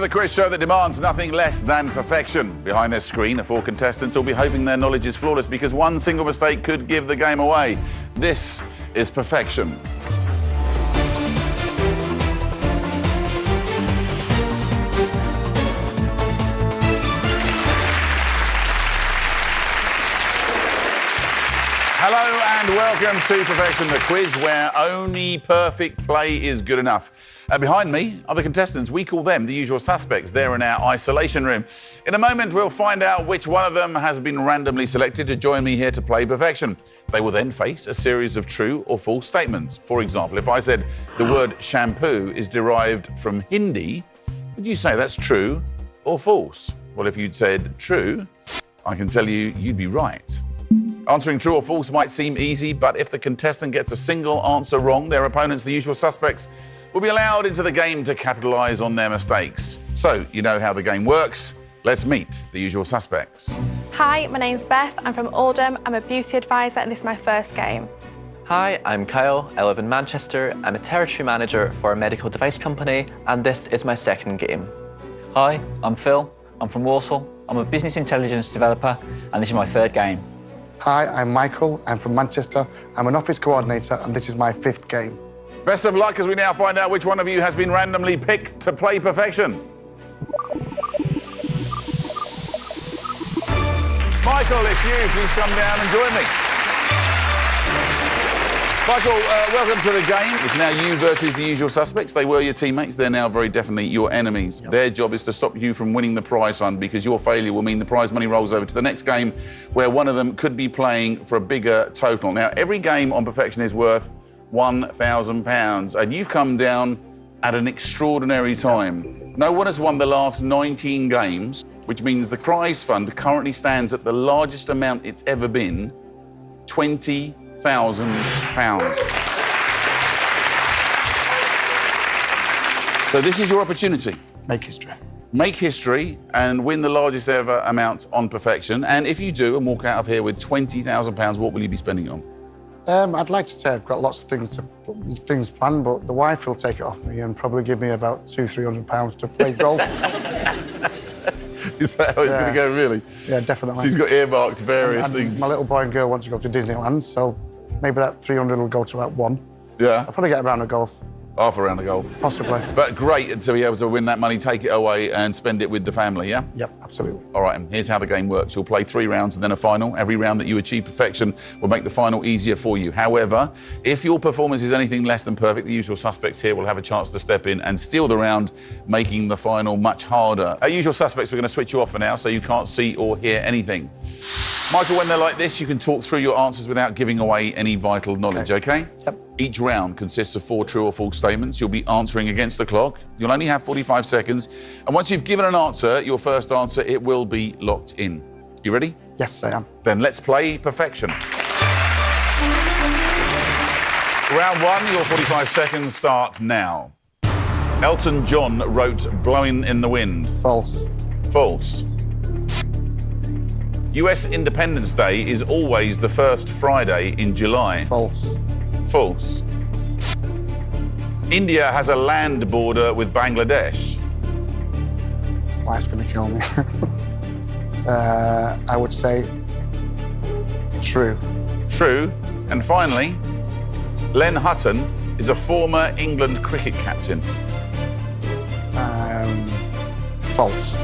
The quiz show that demands nothing less than perfection. Behind their screen, the four contestants will be hoping their knowledge is flawless because one single mistake could give the game away. This is perfection. Hello and welcome to Perfection, the quiz where only perfect play is good enough. Behind me are the contestants. We call them the usual suspects. They're in our isolation room. In a moment, we'll find out which one of them has been randomly selected to join me here to play Perfection. They will then face a series of true or false statements. For example, if I said the word shampoo is derived from Hindi, would you say that's true or false? Well, if you'd said true, I can tell you you'd be right. Answering true or false might seem easy, but if the contestant gets a single answer wrong, their opponents, the usual suspects, will be allowed into the game to capitalise on their mistakes. So, you know how the game works. Let's meet the usual suspects. Hi, my name's Beth. I'm from Oldham. I'm a beauty advisor and this is my first game. Hi, I'm Kyle. I live in Manchester. I'm a territory manager for a medical device company, and this is my second game. Hi, I'm Phil. I'm from Walsall. I'm a business intelligence developer, and this is my third game. Hi, I'm Michael. I'm from Manchester. I'm an office coordinator, and this is my fifth game. Best of luck as we now find out which one of you has been randomly picked to play Perfection. Michael, it's you. Please come down and join me. Michael, welcome to the game. It's now you versus the usual suspects. They were your teammates. They're now very definitely your enemies. Yep. Their job is to stop you from winning the prize fund because your failure will mean the prize money rolls over to the next game where one of them could be playing for a bigger total. Now, every game on Perfection is worth £1,000 and you've come down at an extraordinary time. No one has won the last 19 games, which means the prize fund currently stands at the largest amount it's ever been, £20,000. So this is your opportunity. Make history. Make history and win the largest ever amount on Perfection. And if you do and walk out of here with £20,000, what will you be spending on? I'd like to say I've got lots of things planned, but the wife will take it off me and probably give me about £200-300 to play golf. Is that how it's going to go, really? Yeah, definitely. She's got earmarked various and things. My little boy and girl want to go to Disneyland, so maybe that 300 will go to about one. Yeah. I'll probably get a round of golf. Half a round of golf. Possibly. But great to be able to win that money, take it away and spend it with the family, yeah? Yep, absolutely. All right, and here's how the game works. You'll play 3 rounds and then a final. Every round that you achieve perfection will make the final easier for you. However, if your performance is anything less than perfect, the usual suspects here will have a chance to step in and steal the round, making the final much harder. Our usual suspects, we're going to switch you off for now so you can't see or hear anything. Michael, when they're like this, you can talk through your answers without giving away any vital knowledge, okay? Yep. Each round consists of 4 true or false statements. You'll be answering against the clock. You'll only have 45 seconds. And once you've given an answer, your first answer, it will be locked in. You ready? Yes, I am. Then let's play Perfection. Round 1, your 45 seconds start now. Elton John wrote Blowing in the Wind. False. False. US Independence Day is always the first Friday in July. False. False. India has a land border with Bangladesh. Wife's going to kill me. I would say true. True. And finally, Len Hutton is a former England cricket captain. False.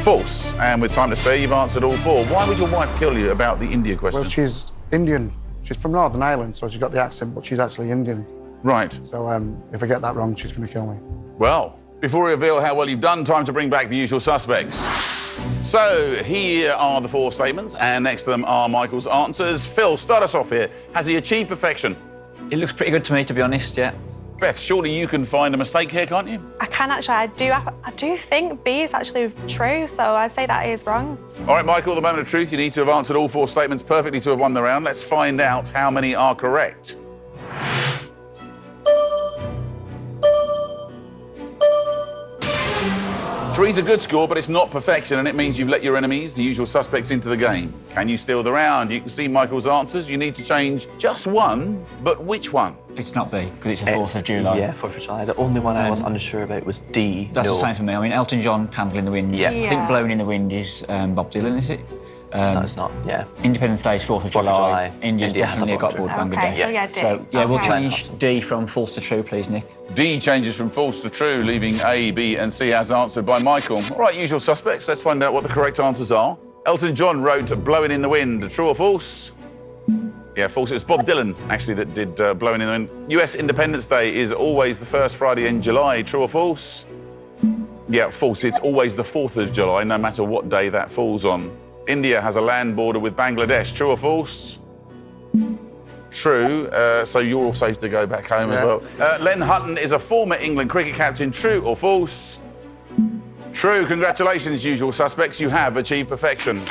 False. And with time to spare, you've answered all 4. Why would your wife kill you about the India question? Well, she's Indian. She's from Northern Ireland, so she's got the accent, but she's actually Indian. Right. So if I get that wrong, she's going to kill me. Well, before we reveal how well you've done, time to bring back the usual suspects. So, here are the 4 statements, and next to them are Michael's answers. Phil, start us off here. Has he achieved perfection? It looks pretty good to me, to be honest, yeah. Beth, surely you can find a mistake here, can't you? I can actually. I do think B is actually true, so I'd say that is wrong. All right, Michael, the moment of truth. You need to have answered all 4 statements perfectly to have won the round. Let's find out how many are correct. 3's a good score, but it's not perfection, and it means you've let your enemies, the usual suspects, into the game. Can you steal the round? You can see Michael's answers. You need to change just one, but which one? It's not B, because it's the 4th of July. Yeah, 4th of July. The only one I was unsure about was D. That's no. the same for me. I mean, Elton John, Candle in the Wind. Yeah. I think Blowing in the Wind is Bob Dylan, is it? No, it's not, yeah. Independence Day is 4th of July. India's India has definitely a got Bob Board Okay, Bangladesh. so yeah, D. So, yeah, we'll Okay. change D from false to true, please, Nick. D changes from false to true, leaving A, B, and C as answered by Michael. All right, usual suspects. Let's find out what the correct answers are. Elton John wrote Blowing in the Wind. True or false? Yeah, false. It was Bob Dylan, actually, that did Blowing in the Wind. US Independence Day is always the first Friday in July. True or false? Yeah, false. It's always the 4th of July, no matter what day that falls on. India has a land border with Bangladesh. True or false? True. So you're all safe to go back home as well. Len Hutton is a former England cricket captain. True or false? True. Congratulations, usual suspects. You have achieved perfection.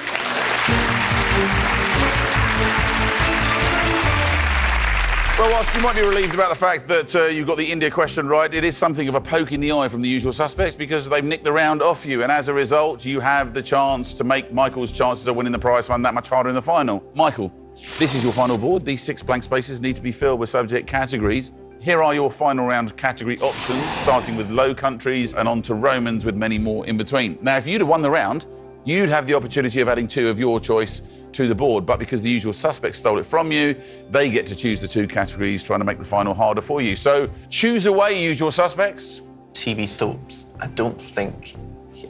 Well, whilst you might be relieved about the fact that you got the India question right, it is something of a poke in the eye from the usual suspects because they've nicked the round off you, and as a result, you have the chance to make Michael's chances of winning the prize fund that much harder in the final. Michael, this is your final board. These 6 blank spaces need to be filled with subject categories. Here are your final round category options, starting with Low Countries and on to Romans with many more in between. Now, if you'd have won the round, you'd have the opportunity of adding 2 of your choice to the board, but because the usual suspects stole it from you, they get to choose the 2 categories, trying to make the final harder for you. So choose away, usual suspects. TV soaps. I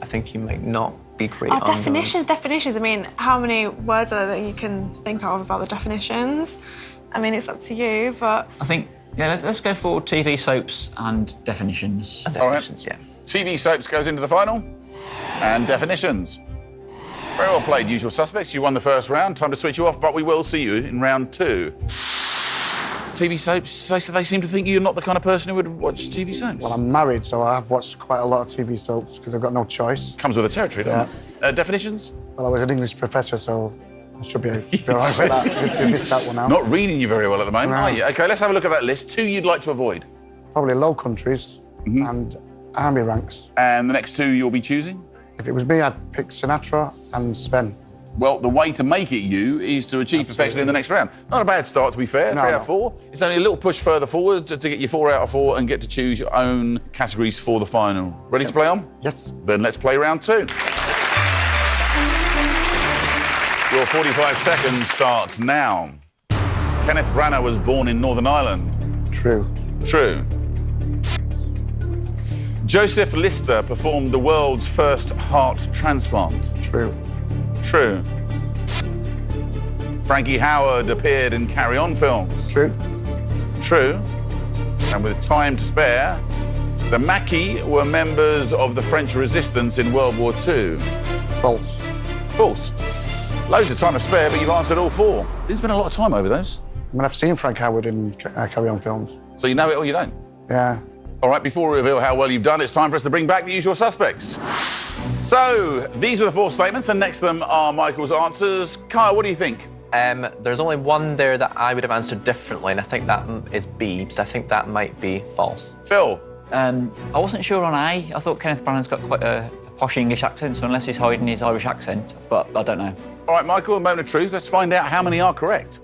think you might not be great Oh, on those. definitions. I mean, how many words are there that you can think of about the definitions? I mean, it's up to you, but... I think, yeah, let's go for TV soaps and definitions. And definitions, yeah. TV soaps goes into the final, and definitions. Very well played, usual suspects. You won the first round. Time to switch you off, but we will see you in round 2. TV soaps, they seem to think you're not the kind of person who would watch TV soaps. Well, I'm married, so I've watched quite a lot of TV soaps because I've got no choice. Comes with the territory, doesn't it? Definitions? Well, I was an English professor, so I should be all right with that. If you missed that one out. Not reading you very well at the moment, No. are you? OK, let's have a look at that list. 2 you'd like to avoid. Probably Low Countries and Army Ranks. And the next 2 you'll be choosing? If it was me, I'd pick Sinatra and Sven. Well, the way to make it you is to achieve perfection in the next round. Not a bad start, to be fair. No, 3 out no. of 4. It's only a little push further forward to get you 4 out of 4 and get to choose your own categories for the final. Ready to play on? Yes. Then let's play round 2. Your 45 seconds starts now. Kenneth Branagh was born in Northern Ireland. True. True. Joseph Lister performed the world's first heart transplant. True. True. Frankie Howerd appeared in Carry On films. True. True. And with time to spare, the Maquis were members of the French resistance in World War II. False. False. Loads of time to spare, but you've answered all 4. There's been a lot of time over those. I mean, I've seen Frank Howard in Carry On films. So you know it or you don't. Yeah. All right, before we reveal how well you've done, it's time for us to bring back the usual suspects. So, these were the 4 statements, and next to them are Michael's answers. Kyle, what do you think? There's only one there that I would have answered differently, and I think that is B, so I think that might be false. Phil? I wasn't sure on A. I thought Kenneth Branagh's got quite a posh English accent, so unless he's hiding his Irish accent, but I don't know. All right, Michael, a moment of truth. Let's find out how many are correct.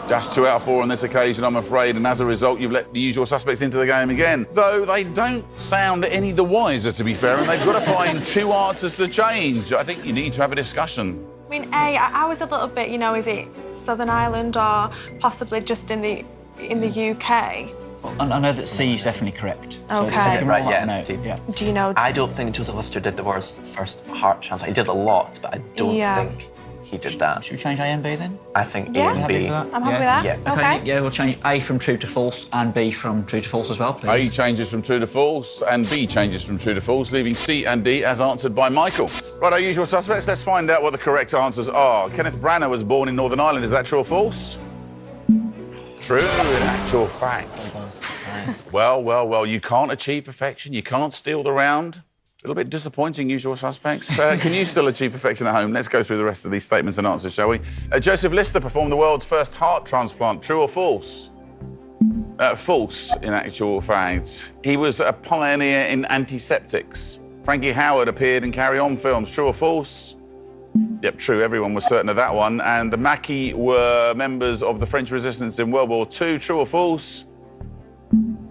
Just 2 out of 4 on this occasion, I'm afraid, and as a result, you've let the usual suspects into the game again. Though they don't sound any the wiser, to be fair, and they've got to find 2 answers to change. I think you need to have a discussion. I mean, I was a little bit, is it Southern Ireland or possibly just in the UK? Well, I know that C is definitely correct. So Okay. the second Right, one, yeah. no, D. yeah. Do you know? I don't think Joseph Lister did the world's first heart transplant. He did a lot, but I don't Yeah. think he did that. Should we change A and B then? I think Yeah. A and Happy B. with that? I'm happy with that. Yeah. Okay. Yeah, we'll change A from true to false and B from true to false as well, A please. changes from true to false, and B changes from true to false, leaving C and D as answered by Michael. Right, our usual suspects, let's find out what the correct answers are. Kenneth Branagh was born in Northern Ireland. Is that true or false? True, in actual fact. Well, you can't achieve perfection. You can't steal the round. A little bit disappointing, usual suspects. Can you still achieve perfection at home? Let's go through the rest of these statements and answers, shall we? Joseph Lister performed the world's first heart transplant. True or false? False, in actual fact. He was a pioneer in antiseptics. Frankie Howerd appeared in Carry On films. True or false? Yep, true. Everyone was certain of that one. And the Maquis were members of the French resistance in World War II. True or false?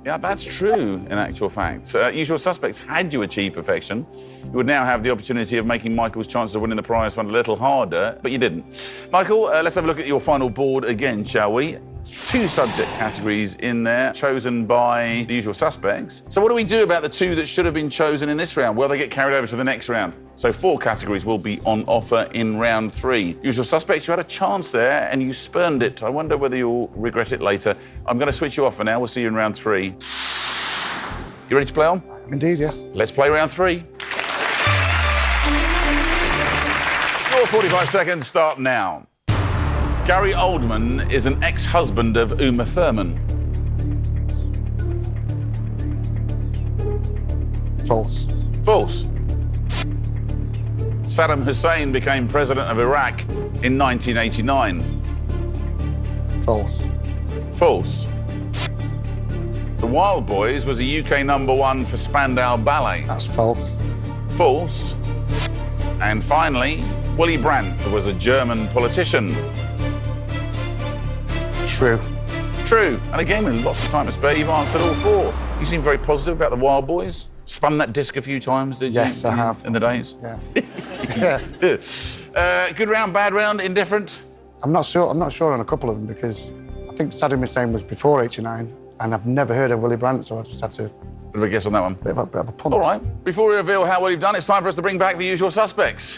Yeah, that's true, in actual fact. Usual Suspects, had you achieved perfection, you would now have the opportunity of making Michael's chances of winning the prize fund a little harder, but you didn't. Michael, let's have a look at your final board again, shall we? 2 subject categories in there, chosen by the Usual Suspects. So what do we do about the 2 that should have been chosen in this round? Well, they get carried over to the next round. So 4 categories will be on offer in round 3. Usual Suspects, you had a chance there and you spurned it. I wonder whether you'll regret it later. I'm going to switch you off for now. We'll see you in round 3. You ready to play on? Indeed, yes. Let's play round 3. Your 45 seconds start now. Gary Oldman is an ex-husband of Uma Thurman. False. False. Saddam Hussein became president of Iraq in 1989. False. False. The Wild Boys was a UK #1 for Spandau Ballet. That's false. False. And finally, Willy Brandt was a German politician. True. True. And again, with lots of time to spare, you've answered all 4. You seem very positive about the Wild Boys. Spun that disc a few times, did you? Yes, I have. In the days? Yeah. Yeah. Good round, bad round, indifferent? I'm not sure on a couple of them because I think Saddam Hussein was before 89 and I've never heard of Willy Brandt, so I just had to Bit of a guess on that one. bit of a punt. All right. Before we reveal how well you've done, it's time for us to bring back the Usual Suspects.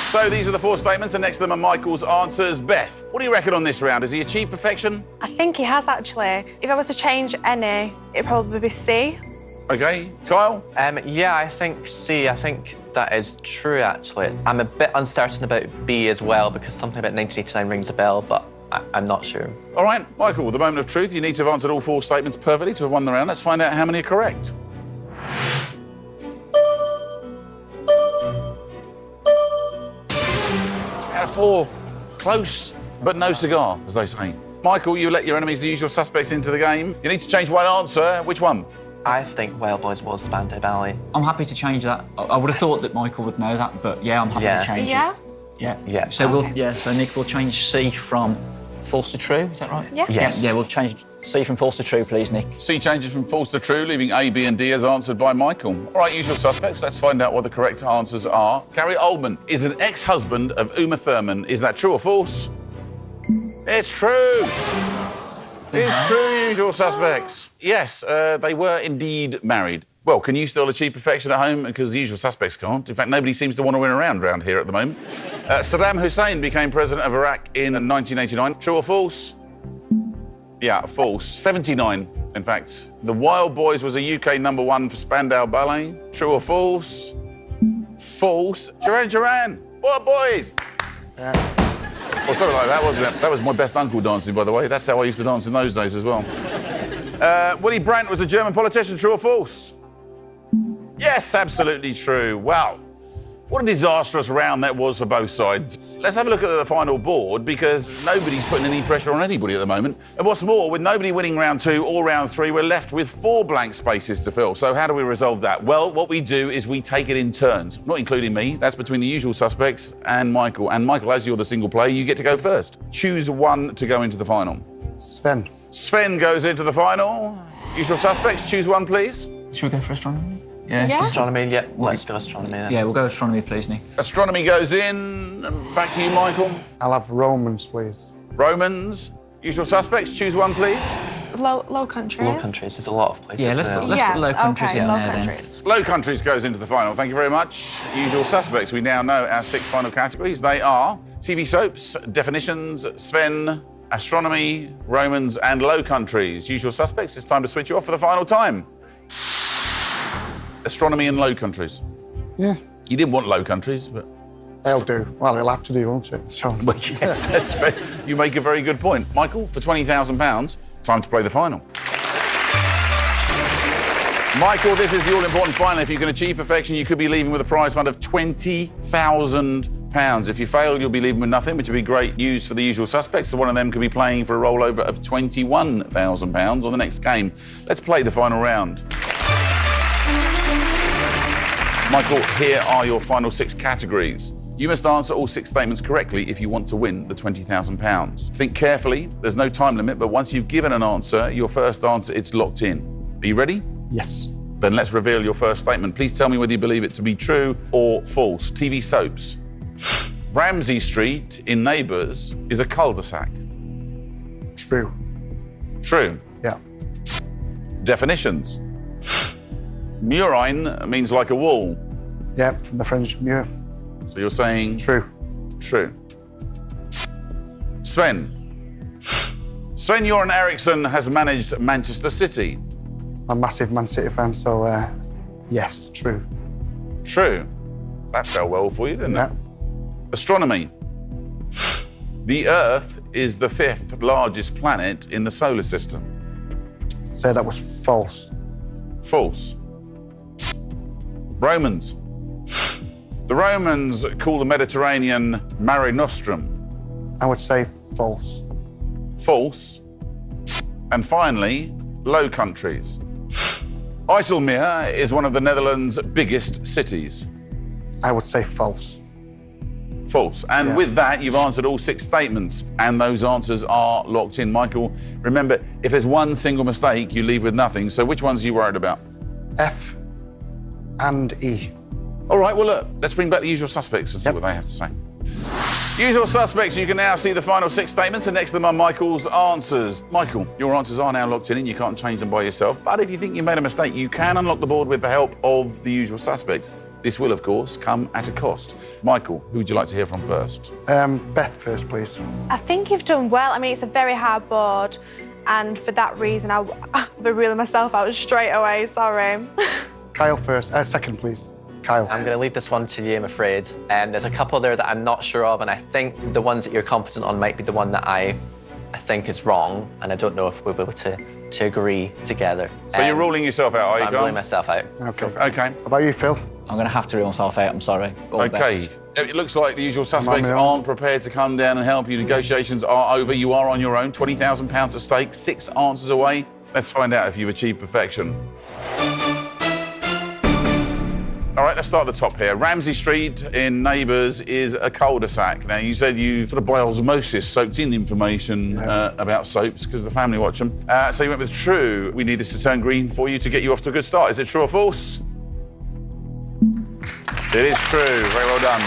So these are the 4 statements, and next to them are Michael's answers. Beth, what do you reckon on this round? Has he achieved perfection? I think he has, actually. If I was to change any, it'd probably be C. Okay. Kyle? Yeah, I think C. I think that is true, actually. I'm a bit uncertain about B as well, because something about 1989 rings a bell, but I'm not sure. All right, Michael, the moment of truth. You need to have answered all 4 statements perfectly to have won the round. Let's find out how many are correct. Out of 4. Close, but no cigar, as they say. Michael, you let your enemies, the Usual Suspects, into the game. You need to change one answer. Which one? I think Wild Boys was Spandau Ballet. I'm happy to change that. I would have thought that Michael would know that, but yeah, I'm happy Yeah. to change Yeah? it. Yeah. Yeah. So so Nick will change C from false to true, is that right? Yeah. Yes. Yeah, we'll change C from false to true, please, Nick. C changes from false to true, leaving A, B and D as answered by Michael. All right, Usual Suspects, let's find out what the correct answers are. Gary Oldman is an ex-husband of Uma Thurman. Is that true or false? It's true. It's true, Usual Suspects. Yes, they were indeed married. Well, can you still achieve perfection at home? Because the Usual Suspects can't. In fact, nobody seems to want to win around here at the moment. Saddam Hussein became president of Iraq in 1989. True or false? Yeah, false. 79, in fact. The Wild Boys was a UK #1 for Spandau Ballet. True or false? False. Duran Duran. What boys? Or something like that, wasn't it? That was my best uncle dancing, by the way. That's how I used to dance in those days as well. Willy Brandt was a German politician. True or false? Yes, absolutely true. Wow. What a disastrous round that was for both sides. Let's have a look at the final board because nobody's putting any pressure on anybody at the moment. And what's more, with nobody winning round 2 or round 3, we're left with 4 blank spaces to fill. So how do we resolve that? Well, what we do is we take it in turns, not including me. That's between the Usual Suspects and Michael. And Michael, as you're the single player, you get to go first. Choose one to go into the final. Sven. Sven goes into the final. Usual Suspects, choose one, please. Should we go for astronomy? Yeah. Astronomy, yeah. Let's go astronomy then. Yeah, we'll go astronomy, please, Nick. Astronomy goes in. Back to you, Michael. I'll have Romans, please. Romans. Usual Suspects, choose one, please. Low countries. Low countries, there's a lot of places Yeah, let's there. put low countries okay, in low there countries. Low Countries goes into the final. Thank you very much. Usual Suspects. We now know our 6 final categories. They are TV soaps, definitions, Sven, astronomy, Romans, and Low Countries. Usual Suspects. It's time to switch you off for the final time. Astronomy and Low Countries. Yeah, You didn't want Low Countries, but they'll do. Well, it'll have to do, won't it? So, well, yes, that's fair. You make a very good point. Michael, for £20,000, time to play the final. Michael, this is the all-important final. If you can achieve perfection, you could be leaving with a prize fund of £20,000. £50. If you fail, you'll be leaving with nothing, which would be great news for the usual suspects. So one of them could be playing for a rollover of £21,000 on the next game. Let's play the final round. Michael, here are your final 6 categories. You must answer all 6 statements correctly if you want to win the £20,000. Think carefully, there's no time limit, but once you've given an answer, your first answer, it's locked in. Are you ready? Yes. Then let's reveal your first statement. Please tell me whether you believe it to be true or false. TV soaps. Ramsey Street in Neighbours is a cul-de-sac. True. True. Yeah. Definitions. Murine means like a wall. Yeah, from the French mur. So you're saying True. true. Sven. Sven-Göran Eriksson has managed Manchester City. I'm a massive Man City fan, so yes, true. True. That fell well for you, didn't Yeah. it? Astronomy. The Earth is the 5th largest planet in the solar system. Say that was false. False. Romans. The Romans call the Mediterranean Mare Nostrum. I would say false. False. And finally, Low Countries. IJsselmeer is one of the Netherlands' biggest cities. I would say false. False. And Yeah. with that, you've answered all 6 statements, and those answers are locked in. Michael, remember, if there's one single mistake, you leave with nothing. So which ones are you worried about? F and E. All right, well, look, let's bring back the usual suspects and see what they have to say. Usual suspects, you can now see the final 6 statements, and next to them are Michael's answers. Michael, your answers are now locked in and you can't change them by yourself. But if you think you made a mistake, you can unlock the board with the help of the usual suspects. This will, of course, come at a cost. Michael, who would you like to hear from first? Beth first, please. I think you've done well. I mean, it's a very hard board, and for that reason, I'll be reeling myself out straight away. Sorry. Kyle first. Second, please. Kyle. I'm going to leave this one to you, I'm afraid. There's a couple there that I'm not sure of, and I think the ones that you're confident on might be the one that I think is wrong, and I don't know if we'll be able to agree together. So you're ruling yourself out, are you, I'm Carl? ruling myself out. Okay. Okay. How about you, Phil? I'm going to have to rule myself out, I'm sorry. All the Okay. best. It looks like the usual suspects Am I on? aren't prepared to come down and help you. Negotiations are over. You are on your own. £20,000 at stake, 6 answers away. Let's find out if you've achieved perfection. All right, let's start at the top here. Ramsey Street in Neighbours is a cul-de-sac. Now, you said you sort of by osmosis soaked in information about soaps because the family watch them. So you went with true. We need this to turn green for you to get you off to a good start. Is it true or false? It is true. Very well done.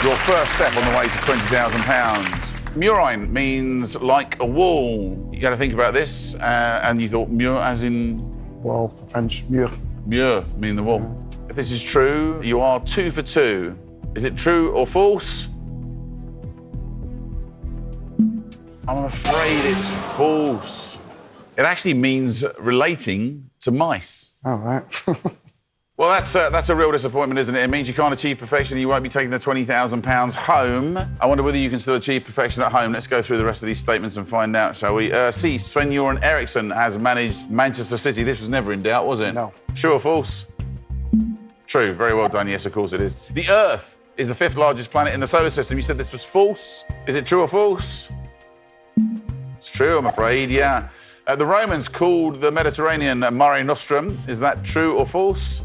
Your first step on the way to £20,000. Murine means like a wall. You got to think about this. And you thought mur as in Wall for French mur. mur, mean the wall. If this is true, you are 2 for 2. Is it true or false? I'm afraid it's false. It actually means relating to mice. All right. Well, that's a real disappointment, isn't it? It means you can't achieve perfection and you won't be taking the £20,000 home. I wonder whether you can still achieve perfection at home. Let's go through the rest of these statements and find out, shall we? C. Sven-Göran Eriksson has managed Manchester City. This was never in doubt, was it? No. True or false? True. Very well done. Yes, of course it is. The Earth is the 5th largest planet in the solar system. You said this was false. Is it true or false? It's true, I'm afraid, yeah. The Romans called the Mediterranean Mare Nostrum. Is that true or false?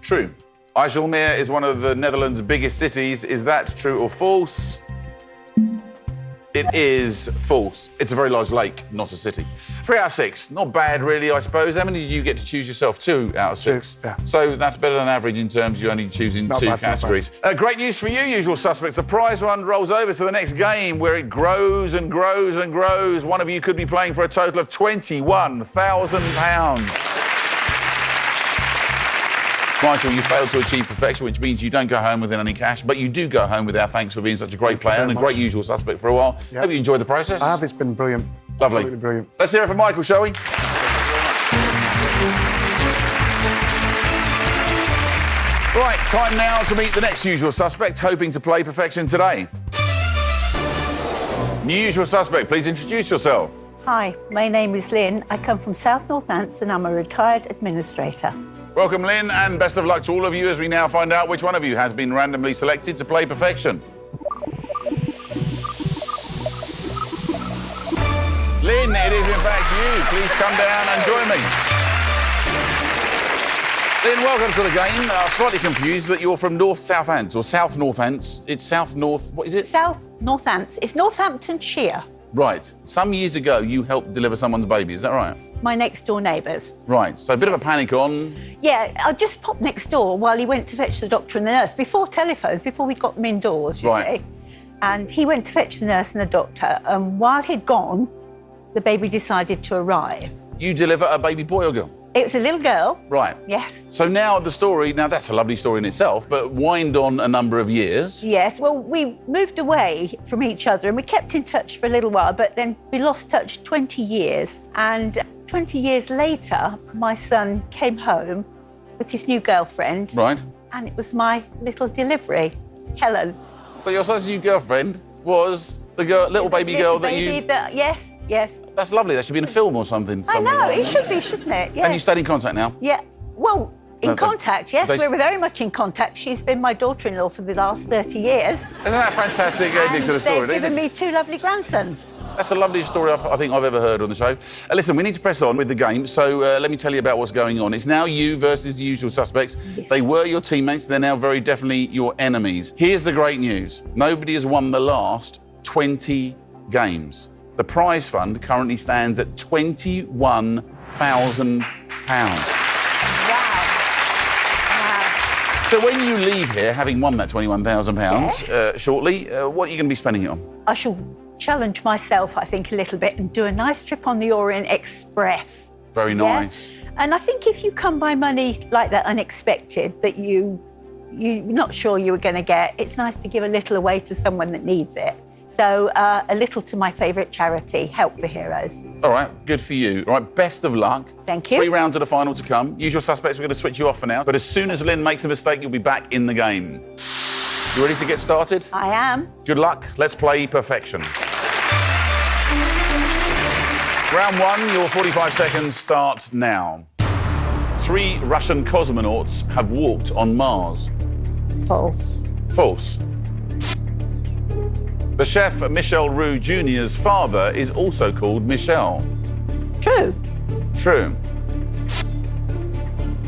True. IJsselmeer is one of the Netherlands' biggest cities. Is that true or false? It is false. It's a very large lake, not a city. 3 out of 6. Not bad, really, I suppose. How many did you get to choose yourself? 2 out of 6. 2, yeah. So that's better than average in terms you only choosing Not 2 bad, not bad. categories. Great news for you, usual suspects. The prize run rolls over to the next game where it grows and grows and grows. One of you could be playing for a total of £21,000. Michael, you failed to achieve perfection, which means you don't go home with any cash, but you do go home with our thanks for being such a great player and a great usual suspect for a while. Yeah. Hope you enjoyed the process. I have. It's been brilliant. Lovely. Absolutely brilliant. Let's hear it from Michael, shall we? Right, time now to meet the next usual suspect, hoping to play perfection today. New usual suspect, please introduce yourself. Hi, my name is Lynn. I come from South Northants and I'm a retired administrator. Welcome, Lynn, and best of luck to all of you as we now find out which one of you has been randomly selected to play Perfection. Lynn, it is in fact you. Please come down and join me. Lynn, welcome to the game. Slightly confused that you're from North Southants or South Northants. It's South North, what is it? South Northants. It's Northamptonshire. Right. Some years ago, you helped deliver someone's baby, is that right? My next door neighbours. Right. So a bit of a panic on. Yeah, I just popped next door while he went to fetch the doctor and the nurse, before telephones, before we got them indoors, you Right. see. And he went to fetch the nurse and the doctor, and while he'd gone, the baby decided to arrive. You deliver a baby boy or girl? It was a little girl. Right. Yes. So now the story, now that's a lovely story in itself, but wind on a number of years. Yes, well, we moved away from each other and we kept in touch for a little while, but then we lost touch 20 years. And 20 years later, my son came home with his new girlfriend. Right. And it was my little delivery, Helen. So your son's new girlfriend was the girl, little baby girl that you... Yes, yes. That's lovely. That should be in a film or something. I know, like it that. should be, shouldn't it? Yes. And you stayed in contact now? Yeah, well, in No, contact, yes. they- We're very much in contact. She's been my daughter-in-law for the last 30 years. Isn't that a fantastic ending And to the story? they've isn't given it? me 2 lovely grandsons. That's the loveliest story I think I've ever heard on the show. Listen, we need to press on with the game, so let me tell you about what's going on. It's now you versus the usual suspects. Yes. They were your teammates, they're now very definitely your enemies. Here's the great news. Nobody has won the last 20 games. The prize fund currently stands at £21,000. Wow. So when you leave here, having won that £21,000 shortly, what are you going to be spending it on? I shall challenge myself, I think, a little bit and do a nice trip on the Orient Express. Very Yeah? nice. And I think if you come by money like that unexpected, that you're not sure you were going to get, it's nice to give a little away to someone that needs it. So a little to my favourite charity, Help the Heroes. All right, good for you. All right, best of luck. Thank you. 3 rounds of the final to come. Usual suspects, we're going to switch you off for now. But as soon as Lynn makes a mistake, you'll be back in the game. You ready to get started? I am. Good luck. Let's play Perfection. Round 1, your 45 seconds start now. 3 Russian cosmonauts have walked on Mars. False. False. The chef Michel Roux Jr.'s father is also called Michel. True. True.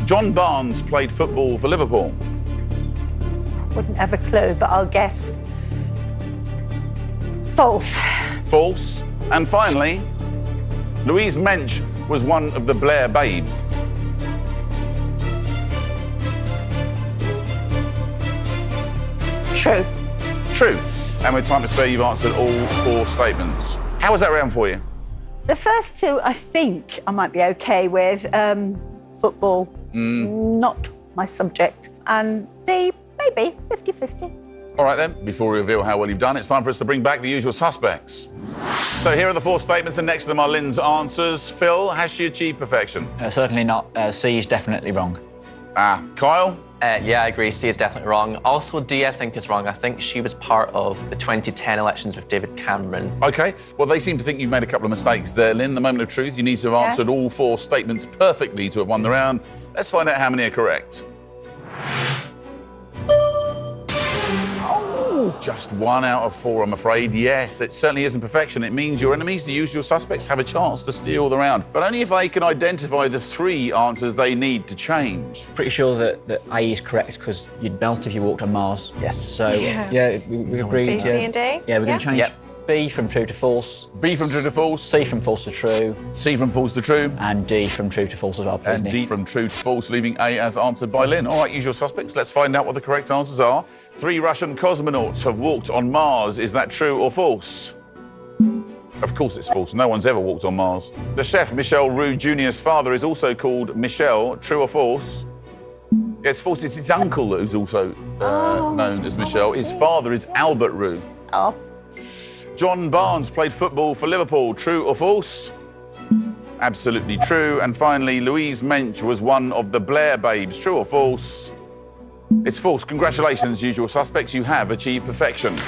John Barnes played football for Liverpool. Wouldn't have a clue, but I'll guess. False. False. And finally, Louise Mensch was one of the Blair Babes. True. True. And with time to spare, you've answered all 4 statements. How was that round for you? The first 2, I think I might be okay with. Football, not my subject. And D, maybe 50-50. All right then, before we reveal how well you've done, it's time for us to bring back the usual suspects. So here are the 4 statements, and next to them are Lynn's answers. Phil, has she achieved perfection? Certainly not. C is definitely wrong. Kyle? Yeah, I agree. C is definitely wrong. Also, D, I think is wrong. I think she was part of the 2010 elections with David Cameron. OK, well, they seem to think you've made a couple of mistakes there, Lynn. The moment of truth, you need to have answered all 4 statements perfectly to have won the round. Let's find out how many are correct. Just 1 out of 4, I'm afraid. Yes, it certainly isn't perfection. It means your enemies, the usual suspects, have a chance to steal the round, but only if they can identify the 3 answers they need to change. Pretty sure that A is correct because you'd melt if you walked on Mars. Yes. So, yeah, we agreed. B, C and D? Yeah, we're going to change Yep. B from true to false, B from true to false, C from false to true, C from false to true, and D from true to false as well. please, and Nick. D from true to false, leaving A as answered by Lynn. All right, usual suspects, let's find out what the correct answers are. 3 Russian cosmonauts have walked on Mars. Is that true or false? Of course it's false. No one's ever walked on Mars. The chef Michel Roux Jr.'s father is also called Michel. True or false? It's false. It's his uncle who's also known as Michel. His father is Albert Roux. Oh, John Barnes played football for Liverpool. True or false? Absolutely true. And finally, Louise Mensch was one of the Blair Babes. True or false? It's false. Congratulations, usual suspects. You have achieved perfection.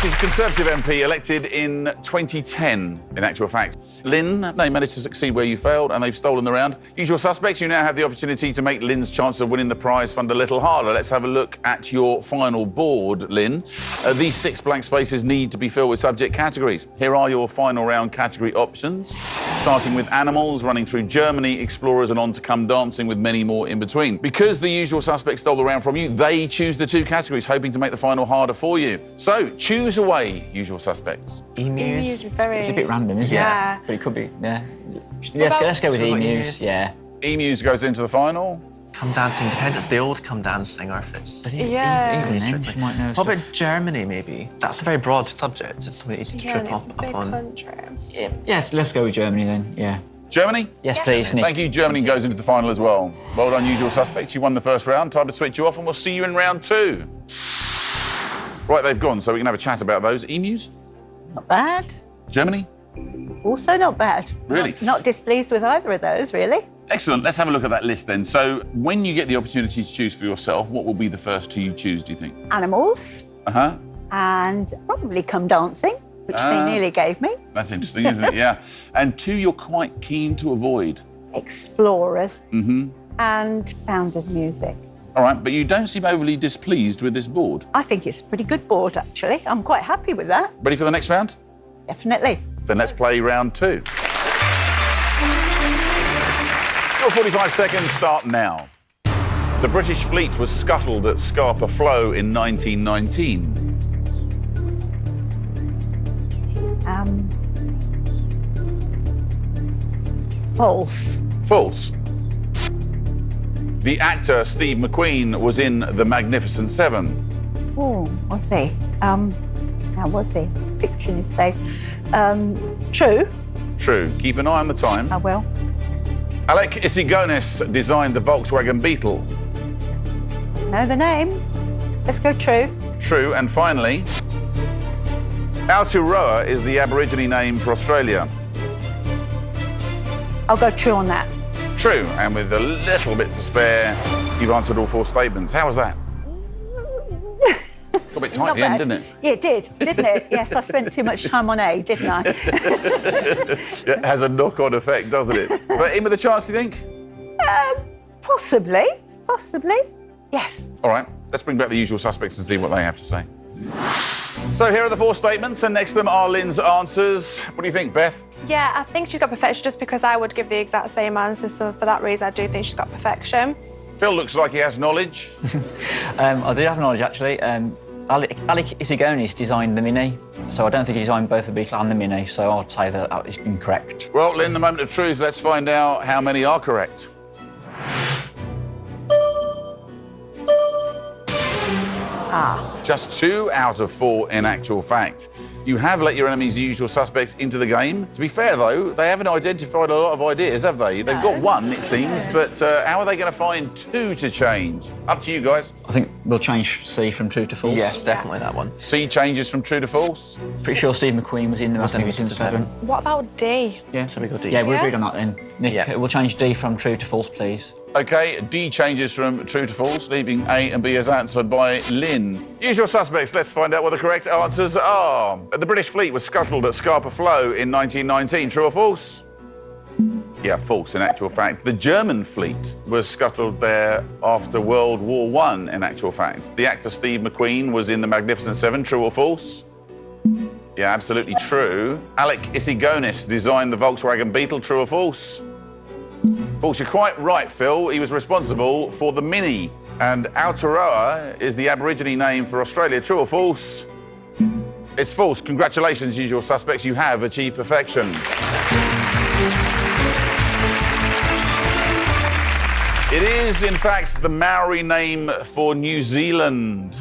She's a Conservative MP elected in 2010, in actual fact. Lynn, they managed to succeed where you failed, and they've stolen the round. Usual suspects, you now have the opportunity to make Lynn's chance of winning the prize fund a little harder. Let's have a look at your final board, Lynn. These 6 blank spaces need to be filled with subject categories. Here are your final round category options, starting with animals, running through Germany, explorers, and on to come dancing, with many more in between. Because the usual suspects stole the round from you, they choose the 2 categories, hoping to make the final harder for you. So, choose away, usual suspects. Emus Emus. are very... It's a bit random, isn't Yeah. it? But it could be, yeah. about- Let's go with Should we go with emus, emus? yeah. Emus goes into the final. Come dancing. Depends if it's the old come dancing or if it's... Yeah. Even then, she might know What about stuff. Germany, maybe? That's a very broad subject. It's something easy to Yeah, trip and it's up, a big on. country. Yes, let's go with Germany then, yeah. Germany? Yes, please, Nick. Thank you. Germany goes into the final as well. Well done, usual suspects. You won the first round. Time to switch you off, and we'll see you in round 2. Right, they've gone, so we can have a chat about those. Emus? Not bad. Germany? Also not bad. Really? Not displeased with either of those, really. Excellent. Let's have a look at that list then. So, when you get the opportunity to choose for yourself, what will be the first 2 you choose, do you think? Animals Uh-huh. and probably come dancing, which they nearly gave me. That's interesting, isn't it? Yeah. And 2 you're quite keen to avoid. Explorers and Sound of Music. All right, but you don't seem overly displeased with this board. I think it's a pretty good board, actually. I'm quite happy with that, Ready for the next round? definitely. Then let's play round 2. Your 45 seconds start now. The British fleet was scuttled at Scapa Flow in 1919. False. False. The actor Steve McQueen was in The Magnificent Seven. Oh, was he? How was he? Picturing his face. True. True. Keep an eye on the time. I will. Alec Isigonis designed the Volkswagen Beetle. Know the name. Let's go true. True. And finally, Aotearoa is the Aborigine name for Australia. I'll go true on that. True. And with a little bit to spare, you've answered all 4 statements. How was that? Got a bit tight at the end, didn't it? Yeah, it did, didn't it? Yes, I spent too much time on A, didn't I? It has a knock-on effect, doesn't it? But in with a chance, do you think? Possibly. Possibly. Yes. All right, let's bring back the usual suspects and see what they have to say. So here are the 4 statements, and next to them are Lynn's answers. What do you think, Beth? Yeah, I think she's got perfection just because I would give the exact same answer. So for that reason, I do think she's got perfection. Phil looks like he has knowledge. I do have knowledge, actually. Alec Isigonis designed the Mini, so I don't think he designed both the Beetle and the Mini, so I'd say that that is incorrect. Well, Lynn, the moment of truth. Let's find out how many are correct. Just 2 out of 4 in actual fact. You have let your enemies, the usual suspects, into the game. To be fair, though, they haven't identified a lot of ideas, have they? They've got 1, it seems, but how are they going to find 2 to change? Up to you guys. I think we'll change C from true to false. Yes, definitely that one. C changes from true to false. Pretty sure Steve McQueen was in the Magnificent Seven. What about D? Yeah, So we go D. Yeah, we Yeah? agreed on that then. Nick, Yeah. we'll change D from true to false, please. OK, D changes from true to false, leaving A and B as answered by Lynn. Usual suspects, let's find out what the correct answers are. The British fleet was scuttled at Scapa Flow in 1919. True or false? Yeah, false in actual fact. The German fleet was scuttled there after World War I, in actual fact. The actor Steve McQueen was in The Magnificent Seven. True or false? Yeah, absolutely true. Alec Isigonis designed the Volkswagen Beetle. True or false? False, you're quite right, Phil. He was responsible for the Mini. And Aotearoa is the Aborigine name for Australia. True or false? It's false. Congratulations, usual suspects. You have achieved perfection. It is, in fact, the Maori name for New Zealand.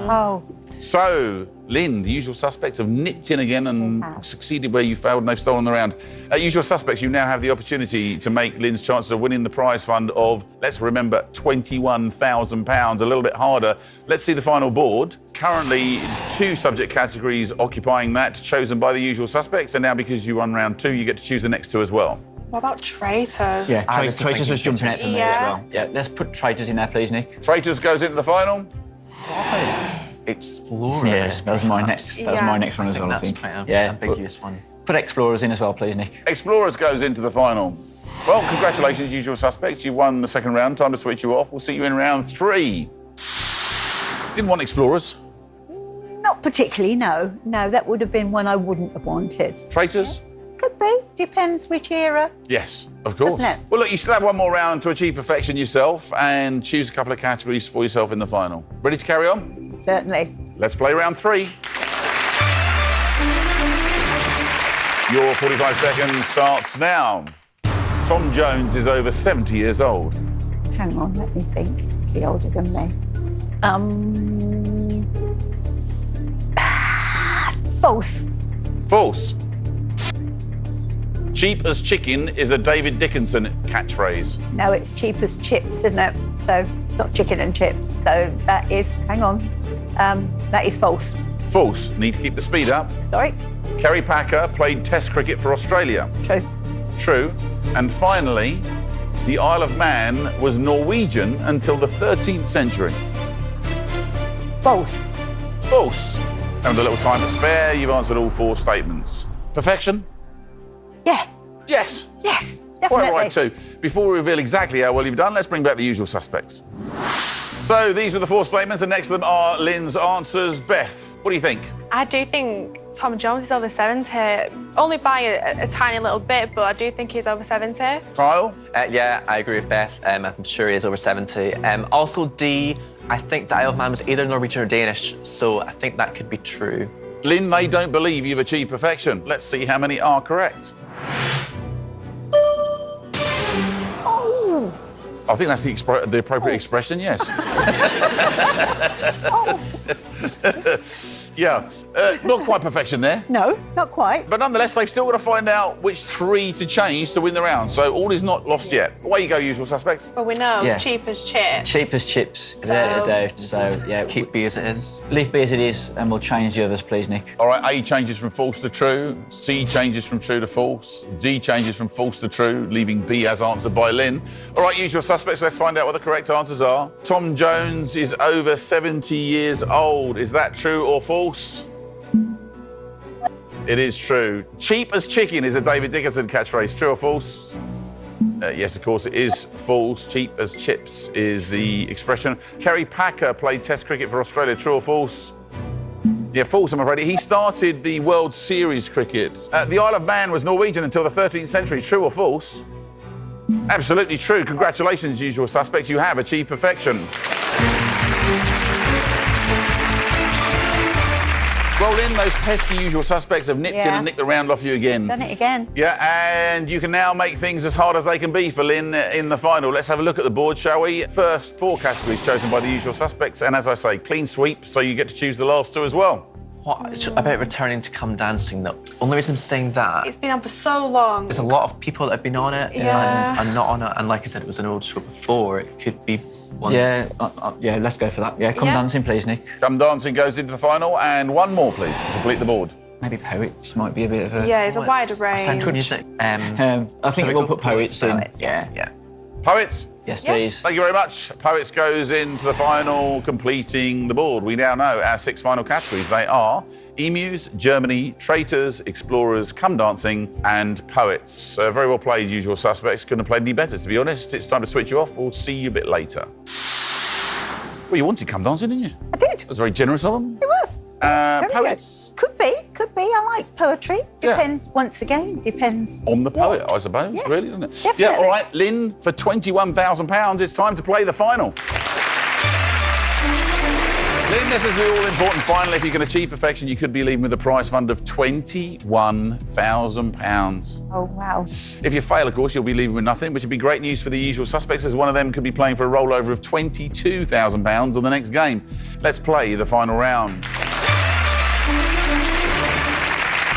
Oh, So, Lynn, the usual suspects have nipped in again and succeeded where you failed, and they've stolen the round. Usual suspects, you now have the opportunity to make Lynn's chances of winning the prize fund of, let's remember, £21,000, a little bit harder. Let's see the final board. Currently, 2 subject categories occupying that, chosen by the usual suspects, and now because you won round 2, you get to choose the next 2 as well. What about traitors? Yeah, I was traitors thinking was jumping out for me as Yeah. well. Yeah, let's put traitors in there, please, Nick. Traitors goes into the final. Explorers. Yeah, that was my perhaps. next. That was my next one I as think well. I that's think. quite a Yeah, ambiguous one. Put Explorers in as well, please, Nick. Explorers goes into the final. Well, congratulations, usual suspects. You won the second round. Time to switch you off. We'll see you in round 3. Didn't want Explorers. Not particularly, no. No, that would have been one I wouldn't have wanted. Traitors? Could be. Depends which era. Yes, of course. Doesn't it? Well, look, you still have one more round to achieve perfection yourself and choose a couple of categories for yourself in the final. Ready to carry on? Certainly. Let's play round 3. Your 45 seconds starts now. Tom Jones is over 70 years old. Hang on, let me think. Is he older than me? False. False. Cheap as chicken is a David Dickinson catchphrase. No, it's cheap as chips, isn't it? So it's not chicken and chips. So that is, hang on, that is false. False. Need to keep the speed up. Sorry. Kerry Packer played Test cricket for Australia. True. True. And finally, the Isle of Man was Norwegian until the 13th century. False. False. And with a little time to spare, you've answered all 4 statements. Perfection? Yeah. Yes. Yes. Definitely. Quite right too. Before we reveal exactly how well you've done, let's bring back the usual suspects. So these were the 4 statements, and next to them are Lynn's answers. Beth, what do you think? I do think Tom Jones is over 70, only by a tiny little bit, but I do think he's over 70. Kyle? Yeah, I agree with Beth. I'm sure he is over 70. Also, D, I think the Isle of Man was either Norwegian or Danish, so I think that could be true. Lynn, they don't believe you've achieved perfection. Let's see how many are correct. Oh. I think that's the appropriate expression, yes. Yeah, not quite perfection there. No, not quite. But nonetheless, they've still got to find out which 3 to change to win the round. So all is not lost yet. Away you go, usual suspects. But we know Yeah. cheap as chips. Cheap as chips, Dave. So yeah, Keep B as it is. leave B as it is, and we'll change the others, please, Nick. All right, A changes from false to true. C changes from true to false. D changes from false to true, leaving B as answered by Lynn. All right, usual suspects, let's find out what the correct answers are. Tom Jones is over 70 years old. Is that true or false? It is true. Cheap as chicken is a David Dickinson catchphrase. True or false? Yes, of course, it is false. Cheap as chips is the expression. Kerry Packer played Test cricket for Australia. True or false? Yeah, false, I'm afraid. He started the World Series cricket. The Isle of Man was Norwegian until the 13th century. True or false? Absolutely true. Congratulations, usual suspects. You have achieved perfection. Well, Lynn, those pesky usual suspects have nipped in Yeah. and nicked the round off you again. Done it again. Yeah, and you can now make things as hard as they can be for Lynn in the final. Let's have a look at the board, shall we? First, 4 categories chosen by the usual suspects, and as I say, clean sweep, so you get to choose the last 2 as well. What about returning to Come Dancing, though? Only reason I'm saying that, It's been on for so long. there's a lot of people that have been on it Yeah. and not on it. And like I said, it was an old show before. It could be one. Yeah, yeah, let's go for that. Yeah, come Yeah. dancing, please, Nick. Come Dancing goes into the final, and 1 more, please, to complete the board. Maybe poets might be a bit of a. Yeah, it's a wider Central range. music. I think we we'll go put poets in. Poets. Yeah. Yeah. Poets, Yes, Yeah. please. thank you very much. Poets goes into the final, completing the board. We now know our 6 final categories. They are Emus, Germany, Traitors, Explorers, Come Dancing, and Poets. Very well played, usual suspects. Couldn't have played any better, to be honest. It's time to switch you off. We'll see you a bit later. Well, you wanted Come Dancing, didn't you? I did. That was very generous of them. It was. Very Poets. good. Could be. Could be. I like poetry. Yeah. Depends. Once again, depends. On the poet, what. I suppose, Yes, really, doesn't it? definitely. Yeah, all right, Lynn, for £21,000, it's time to play the final. Lynn, this is the all-important final. If you can achieve perfection, you could be leaving with a prize fund of £21,000. Oh wow. If you fail, of course, you'll be leaving with nothing, which would be great news for the usual suspects, as one of them could be playing for a rollover of £22,000 on the next game. Let's play the final round.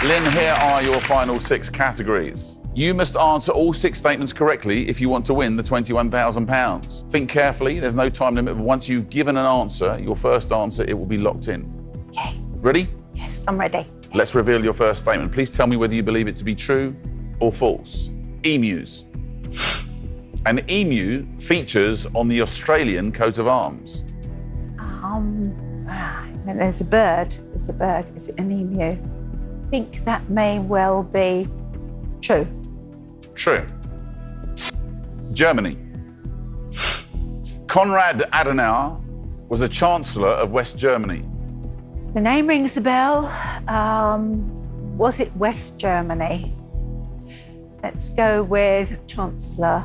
Lynn, here are your final 6 categories. You must answer all 6 statements correctly if you want to win the £21,000. Think carefully, there's no time limit, but once you've given an answer, your first answer, it will be locked in. Okay. Ready? Yes, I'm ready. Let's reveal your first statement. Please tell me whether you believe it to be true or false. Emus. An emu features on the Australian coat of arms. And there's a bird. There's a bird. Is it an emu? I think that may well be true. True. Germany. Konrad Adenauer was a Chancellor of West Germany. The name rings a bell. Was it West Germany? Let's go with Chancellor.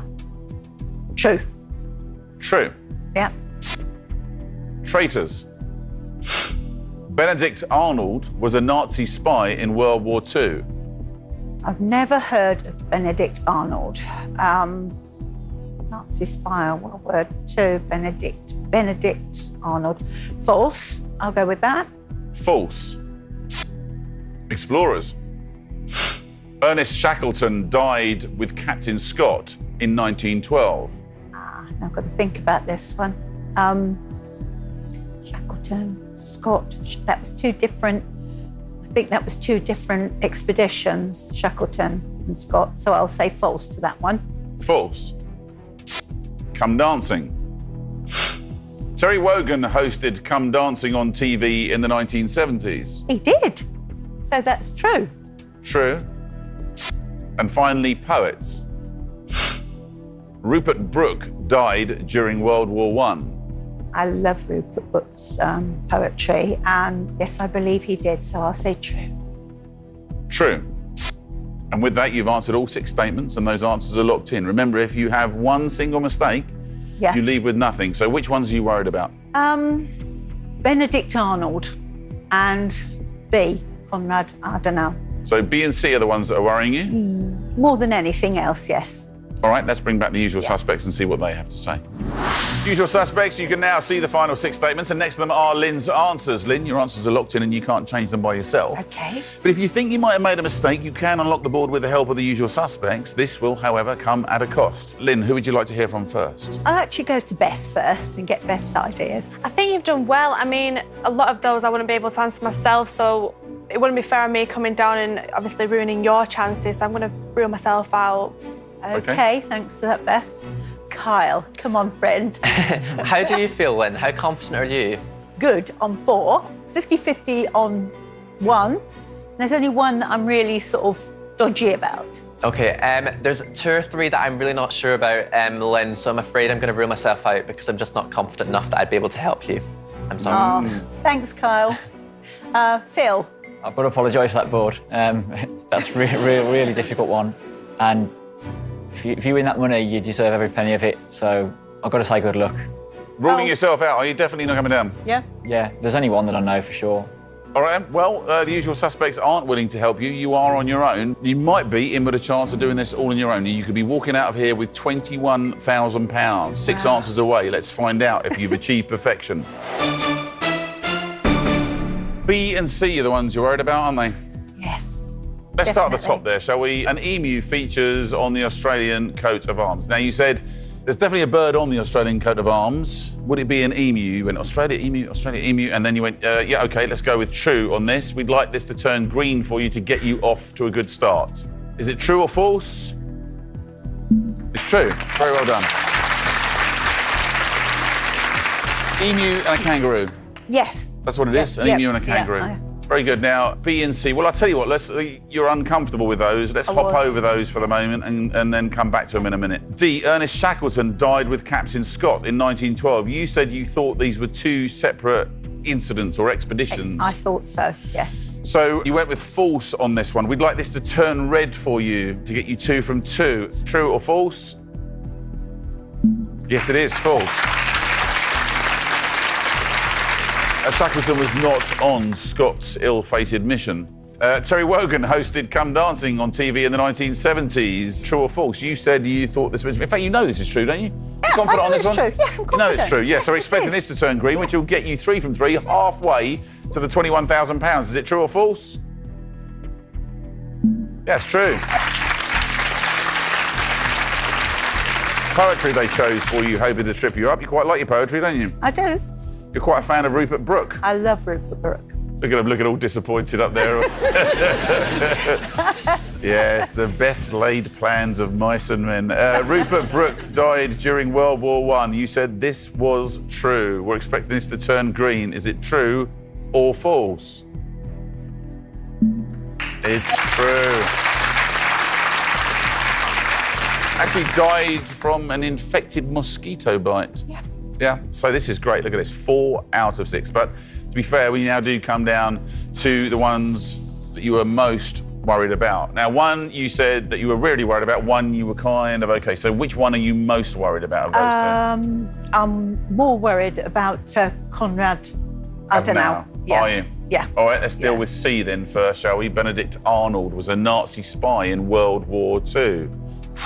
True. True. Yeah. Traitors. Benedict Arnold was a Nazi spy in World War II. I've never heard of Benedict Arnold. Nazi spy, World War II, Benedict Arnold. False. I'll go with that. False. Explorers. Ernest Shackleton died with Captain Scott in 1912. I've got to think about this one. Shackleton, Scott, that was two different, I think that was two different expeditions, Shackleton and Scott, so I'll say false to that one. False. Come Dancing. Terry Wogan hosted Come Dancing on TV in the 1970s. He did, so that's true. True. And finally, poets. Rupert Brooke died during World War I. I love Rupert Brooke's poetry, and yes, I believe he did, so I'll say true. True. And with that, you've answered all 6 statements, and those answers are locked in. Remember, if you have one single mistake, Yeah. you leave with nothing. So which ones are you worried about? Benedict Arnold and B, Konrad Adenauer. So B and C are the ones that are worrying you? More than anything else, yes. All right, let's bring back the usual suspects and see what they have to say. Usual suspects, you can now see the final 6 statements, and next to them are Lynn's answers. Lynn, your answers are locked in and you can't change them by yourself. Okay. But if you think you might have made a mistake, you can unlock the board with the help of the usual suspects. This will, however, come at a cost. Lynn, who would you like to hear from first? I'll actually go to Beth first and get Beth's ideas. I think you've done well. I mean, a lot of those I wouldn't be able to answer myself, so it wouldn't be fair on me coming down and obviously ruining your chances. So I'm going to rule myself out. Okay, thanks for that, Beth. Kyle, come on, friend. How do you feel, Lynn? How confident are you? Good on 4, 50-50 on 1. There's only one that I'm really sort of dodgy about. Okay, there's 2 or 3 that I'm really not sure about, Lynn, so I'm afraid I'm going to rule myself out because I'm just not confident enough that I'd be able to help you. I'm sorry. Oh, thanks, Kyle. Phil. I've got to apologise for that board. That's a really difficult one. And if you win that money, you deserve every penny of it. So I've got to say good luck. Ruling yourself out, are you definitely not coming down? Yeah. Yeah, there's only one that I know for sure. All right, well, the usual suspects aren't willing to help you. You are on your own. You might be in with a chance of doing this all on your own. You could be walking out of here with £21,000. 6 answers away. Let's find out if you've achieved perfection. B and C are the ones you're worried about, aren't they? Yes. Let's start at the Definitely. top there, shall we? An emu features on the Australian coat of arms. Now, you said there's definitely a bird on the Australian coat of arms. Would it be an emu? You went Australia, emu, and then you went, yeah, OK, let's go with true on this. We'd like this to turn green for you to get you off to a good start. Is it true or false? It's true. Very well done. Emu and a kangaroo. Yes. That's what it is, an Yep, emu and a kangaroo. yeah, Very good. Now, B and C. Well, I'll tell you what, you're uncomfortable with those. Let's hop was. over those for the moment and then come back to them in a minute. D, Ernest Shackleton died with Captain Scott in 1912. You said you thought these were 2 separate incidents or expeditions. I thought so, yes. So you went with false on this one. We'd like this to turn red for you to get you 2 from 2. True or false? Yes, it is false. Shackleton was not on Scott's ill-fated mission. Terry Wogan hosted Come Dancing on TV in the 1970s. True or false? You said you thought this was... In fact, you know this is true, don't you? Yeah, You confident I know on this it's one? true. Yes, I'm You know it's confident. true, yes. So we're Yes, expecting it this is. to turn green, which will get you 3 from 3, halfway to the £21,000. Is it true or false? Yes, true. Poetry they chose for you, hoping to trip you up. You quite like your poetry, don't you? I do. You're quite a fan of Rupert Brooke. I love Rupert Brooke. Look at him, looking all disappointed up there. Yes, the best laid plans of mice and men. Rupert Brooke died during World War I. You said this was true. We're expecting this to turn green. Is it true or false? It's true. Actually died from an infected mosquito bite. Yeah. Yeah, so this is great. Look at this, 4 out of 6. But to be fair, we now do come down to the ones that you were most worried about. Now, one you said that you were really worried about, one you were kind of okay. So which one are you most worried about of those two? I'm more worried about Conrad Adenauer. Are you? Yeah. All right, let's deal with C then first, shall we? Benedict Arnold was a Nazi spy in World War II.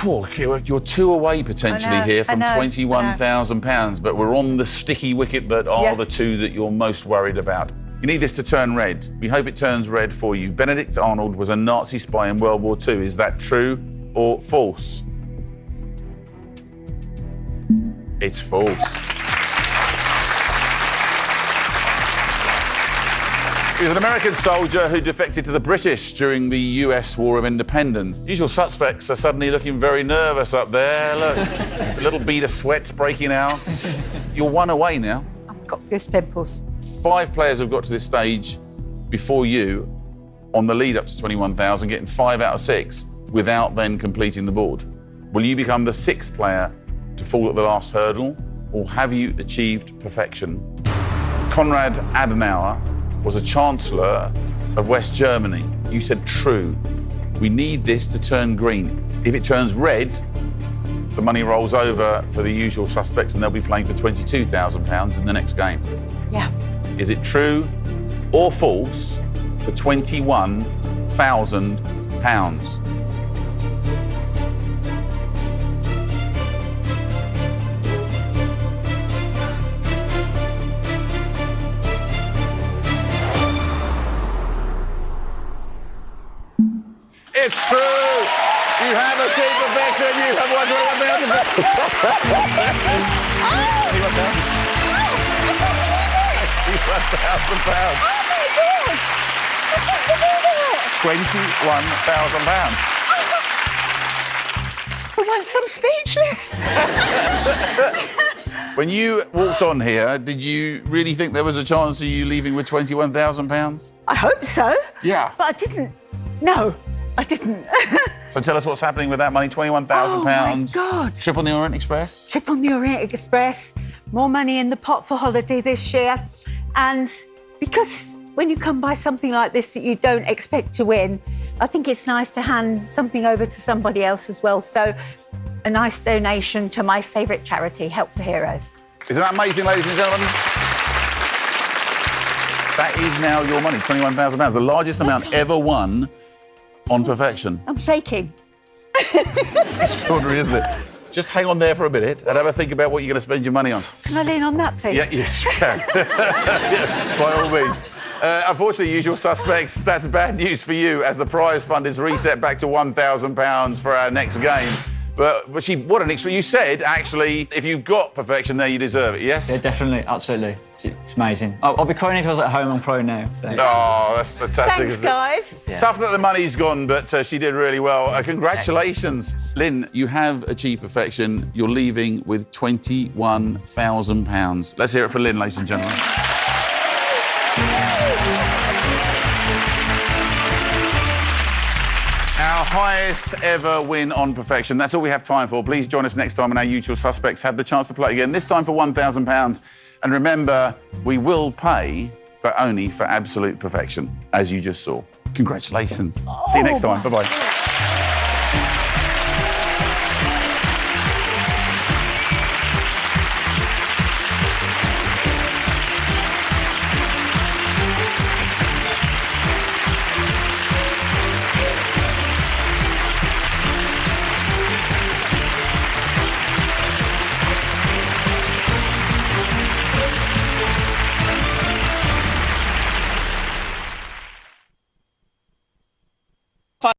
You're 2 away potentially I know, here from I know, £21,000, but we're on the sticky wicket that are the 2 that you're most worried about. You need this to turn red. We hope it turns red for you. Benedict Arnold was a Nazi spy in World War II. Is that true or false? It's false. He was an American soldier who defected to the British during the US War of Independence. Usual suspects are suddenly looking very nervous up there. Look, a little bead of sweat breaking out. You're 1 away now. I've got goose pimples. 5 players have got to this stage before you on the lead up to 21,000, getting 5 out of 6 without then completing the board. Will you become the 6th player to fall at the last hurdle, or have you achieved perfection? Konrad Adenauer was a Chancellor of West Germany. You said true. We need this to turn green. If it turns red, the money rolls over for the usual suspects and they'll be playing for £22,000 in the next game. Yeah. Is it true or false for £21,000? It's true. You have achieved perfection. You have won £21,000. For once, I'm speechless. When you walked on here, did you really think there was a chance of you leaving with £21,000? I hope so. Yeah. But I didn't. No, I didn't. So tell us what's happening with that money, £21,000. Oh, my God. Trip on the Orient Express? Trip on the Orient Express, more money in the pot for holiday this year. And because when you come by something like this that you don't expect to win, I think it's nice to hand something over to somebody else as well. So a nice donation to my favourite charity, Help for Heroes. Isn't that amazing, ladies and gentlemen? That is now your money, £21,000, the largest amount ever won on perfection. I'm shaking. It's extraordinary, isn't it? Just hang on there for a minute and have a think about what you're going to spend your money on. Can I lean on that, please? Yeah, yes, you can. Yeah, by all means. Unfortunately, usual suspects, that's bad news for you as the prize fund is reset back to £1,000 for our next game. But what an extra. You said, actually, if you've got perfection there, you deserve it, yes? Yeah, definitely, absolutely. It's amazing. I'll be crying if I was at home. I'm crying now. So. Oh, that's fantastic. Thanks, guys. Yeah. Tough that the money's gone, but she did really well. Congratulations. Lynn, you have achieved perfection. You're leaving with £21,000. Let's hear it for Lynn, ladies and gentlemen. Our highest ever win on perfection. That's all we have time for. Please join us next time when our usual suspects have the chance to play again, this time for £1,000. And remember, we will pay, but only for absolute perfection, as you just saw. Congratulations. See you next time. Bye-bye.